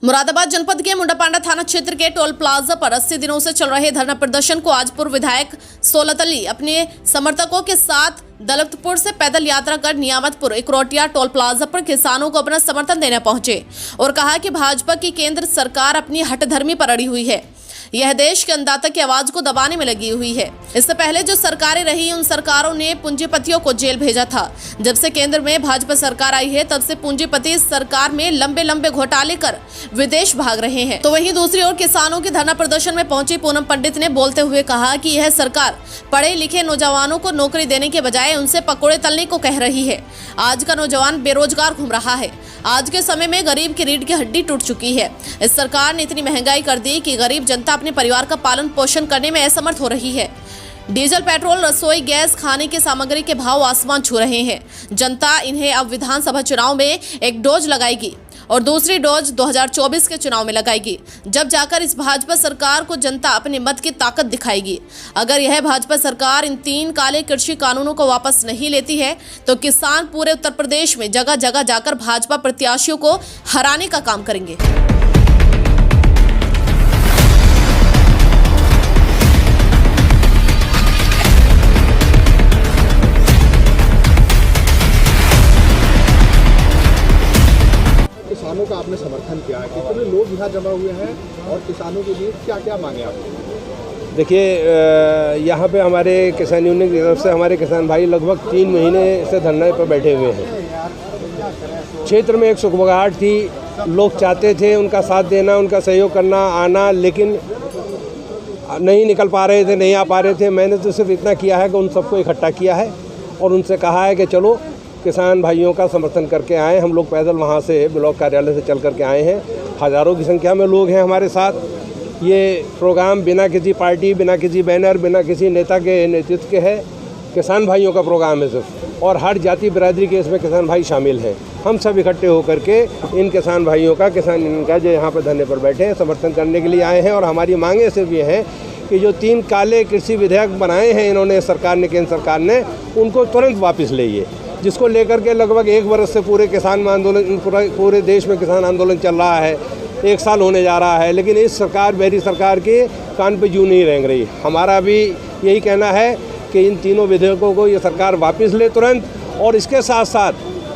मुरादाबाद जनपद के मुंडापांडा थाना क्षेत्र के टोल प्लाजा पर 80 दिनों से चल रहे धरना प्रदर्शन को आज पूर्व विधायक सोलतली अपने समर्थकों के साथ दौलतपुर से पैदल यात्रा कर नियामतपुर इकरोटिया टोल प्लाजा पर किसानों को अपना समर्थन देने पहुंचे और कहा कि भाजपा की केंद्र सरकार अपनी हठधर्मी पर अड़ी हुई है। यह देश के अन्नदाता की आवाज को दबाने में लगी हुई है। इससे पहले जो सरकारें रही उन सरकारों ने पूंजीपतियों को जेल भेजा था। जब से केंद्र में भाजपा सरकार आई है तब से पूंजीपति सरकार में लंबे लंबे घोटाले कर विदेश भाग रहे हैं। तो वहीं दूसरी ओर किसानों के धरना प्रदर्शन में पहुंची पूनम पंडित ने बोलते हुए कहा कि यह सरकार पढ़े लिखे नौजवानों को नौकरी देने के बजाय उनसे पकौड़े तलने को कह रही है। आज का नौजवान बेरोजगार घूम रहा है। आज के समय में गरीब की रीढ़ की हड्डी टूट चुकी है। इस सरकार ने इतनी महंगाई कर दी कि गरीब जनता अपने परिवार का पालन पोषण करने में असमर्थ हो रही है। डीजल, पेट्रोल, रसोई गैस, खाने की सामग्री के भाव आसमान छू रहे हैं। जनता इन्हें अब विधानसभा चुनाव में एक डोज लगाएगी और दूसरी डोज 2024 के चुनाव में लगाएगी। जब जाकर इस भाजपा सरकार को जनता अपने मत की ताकत दिखाएगी। अगर यह भाजपा सरकार इन 3 काले कृषि कानूनों को वापस नहीं लेती है तो किसान पूरे उत्तर प्रदेश में जगह जगह जाकर भाजपा प्रत्याशियों को हराने का काम करेंगे। किसानों का आपने समर्थन किया है, कितने लोग यहाँ जमा हुए हैं और किसानों के लिए क्या क्या मांगे आपने? देखिए, यहाँ पे हमारे किसान यूनियन की तरफ से हमारे किसान भाई लगभग 3 महीने से धरने पर बैठे हुए हैं। क्षेत्र में एक सुखबगाहट थी, लोग चाहते थे उनका साथ देना, उनका सहयोग करना, आना, लेकिन नहीं निकल पा रहे थे, नहीं आ पा रहे थे। मैंने तो सिर्फ इतना किया है कि उन सबको इकट्ठा किया है और उनसे कहा है कि चलो किसान भाइयों का समर्थन करके आए। हम लोग पैदल वहाँ से ब्लॉक कार्यालय से चल करके आए हैं। हज़ारों की संख्या में लोग हैं हमारे साथ। ये प्रोग्राम बिना किसी पार्टी, बिना किसी बैनर, बिना किसी नेता के नेतृत्व के है। किसान भाइयों का प्रोग्राम है सिर्फ, और हर जाति बिरादरी के इसमें किसान भाई शामिल हैं। हम सब इकट्ठे होकर के इन किसान भाइयों का, किसान इनका जो यहाँ पर धरने पर बैठे हैं, समर्थन करने के लिए आए हैं। और हमारी मांगें सिर्फ ये हैं कि जो 3 काले कृषि विधेयक बनाए हैं इन्होंने सरकार ने, केंद्र सरकार ने, उनको तुरंत वापस लेइए। जिसको लेकर के लगभग 1 वर्ष से पूरे किसान में आंदोलन, पूरे देश में किसान आंदोलन चल रहा है। 1 साल होने जा रहा है, लेकिन इस सरकार, मेरी सरकार के कान पे जूं नहीं रेंग रही। हमारा भी यही कहना है कि इन तीनों विधेयकों को ये सरकार वापस ले तुरंत, और इसके साथ साथ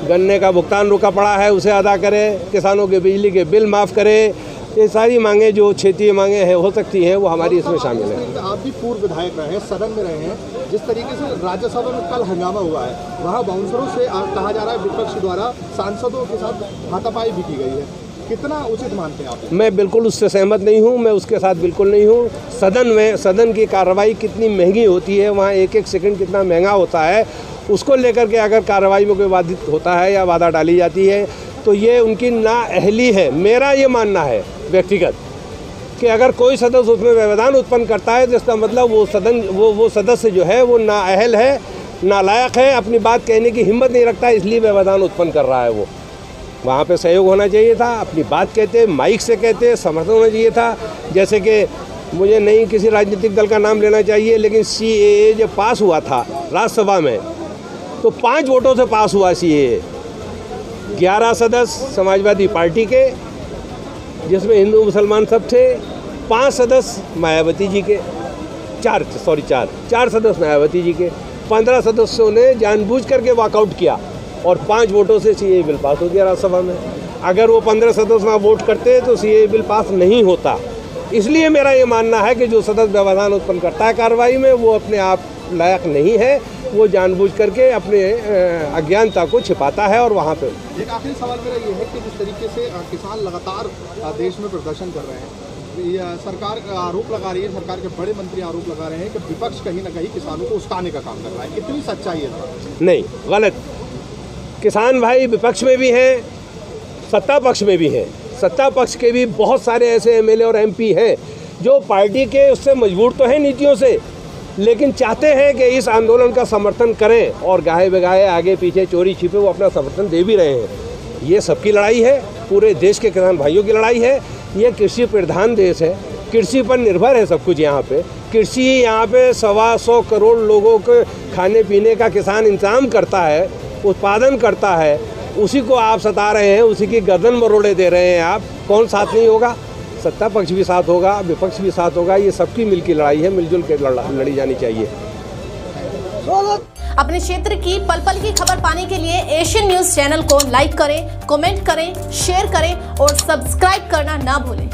गन्ने का भुगतान रुका पड़ा है उसे अदा करे, किसानों के बिजली के बिल माफ़ करे। ये सारी मांगें जो क्षेत्रीय मांगें हैं हो सकती हैं, वो हमारी इसमें शामिल है। आप भी पूर्व विधायक रहे हैं, सदन में रहे हैं। जिस तरीके से राज्यसभा में कल हंगामा हुआ है, वहाँ बाउंसरों से कहा जा रहा है विपक्ष द्वारा सांसदों के साथ हाथापाई भी की गई है, कितना उचित मानते हैं आप? मैं बिल्कुल उससे सहमत नहीं हूँ, मैं उसके साथ बिल्कुल नहीं हूँ। सदन की कार्रवाई कितनी महंगी होती है, वहाँ एक सेकंड कितना महंगा होता है, उसको लेकर के अगर कार्रवाई में कोई बाधित होता है या बाधा डाली जाती है तो ये उनकी नाअहली है। मेरा ये मानना है व्यक्तिगत कि अगर कोई सदस्य उसमें व्यवधान उत्पन्न करता है तो इसका मतलब वो सदस्य जो है वो नाअहल है, नालायक है, अपनी बात कहने की हिम्मत नहीं रखता है, इसलिए व्यवधान उत्पन्न कर रहा है। वो वहाँ पे सहयोग होना चाहिए था, अपनी बात कहते, माइक से कहते, समर्थन होना चाहिए था। जैसे कि मुझे नहीं किसी राजनीतिक दल का नाम लेना चाहिए, लेकिन CAA जब पास हुआ था राज्यसभा में तो 5 वोटों से पास हुआ CAA। 11 सदस्य समाजवादी पार्टी के, जिसमें हिंदू मुसलमान सब थे, 5 सदस्य मायावती जी के, 4 सदस्य मायावती जी के, 15 सदस्यों ने जानबूझ करके वॉकआउट किया और 5 वोटों से CAA बिल पास हो गया राज्यसभा में। अगर वो 15 सदस्य वहाँ वोट करते तो CAA बिल पास नहीं होता। इसलिए मेरा ये मानना है कि जो सदस्य व्यवधान उत्पन्न करता है कार्रवाई में, वो अपने आप लायक नहीं है, वो जानबूझ करके अपने अज्ञानता को छिपाता है। और वहाँ पे एक आखिरी सवाल मेरा ये है कि जिस तरीके से किसान लगातार देश में प्रदर्शन कर रहे हैं, ये सरकार आरोप लगा रही है, सरकार के बड़े मंत्री आरोप लगा रहे हैं कि विपक्ष कहीं ना कहीं किसानों को उस्काने का काम कर रहा है, कितनी सच्चाई है? नहीं, गलत। किसान भाई विपक्ष में भी हैं, सत्ता पक्ष में भी हैं। सत्ता पक्ष के भी बहुत सारे ऐसे MLA और MP हैं जो पार्टी के उससे मजबूर तो हैं नीतियों से, लेकिन चाहते हैं कि इस आंदोलन का समर्थन करें, और गाहे बेगाहे आगे पीछे चोरी छिपे वो अपना समर्थन दे भी रहे हैं। ये सबकी लड़ाई है, पूरे देश के किसान भाइयों की लड़ाई है। ये कृषि प्रधान देश है, कृषि पर निर्भर है सब कुछ। यहाँ पे कृषि, यहाँ पे 125 करोड़ लोगों के खाने पीने का किसान इंतजाम करता है, उत्पादन करता है। उसी को आप सता रहे हैं, उसी की गर्दन मरोड़े दे रहे हैं आप। कौन साथ नहीं होगा? सत्ता पक्ष भी साथ होगा, विपक्ष भी साथ होगा। ये सबकी मिल की लड़ाई है, मिलजुल के लड़ी जानी चाहिए। अपने क्षेत्र की पल पल की खबर पाने के लिए एशियन न्यूज चैनल को लाइक करें, कमेंट करें, शेयर करें और सब्सक्राइब करना ना भूलें।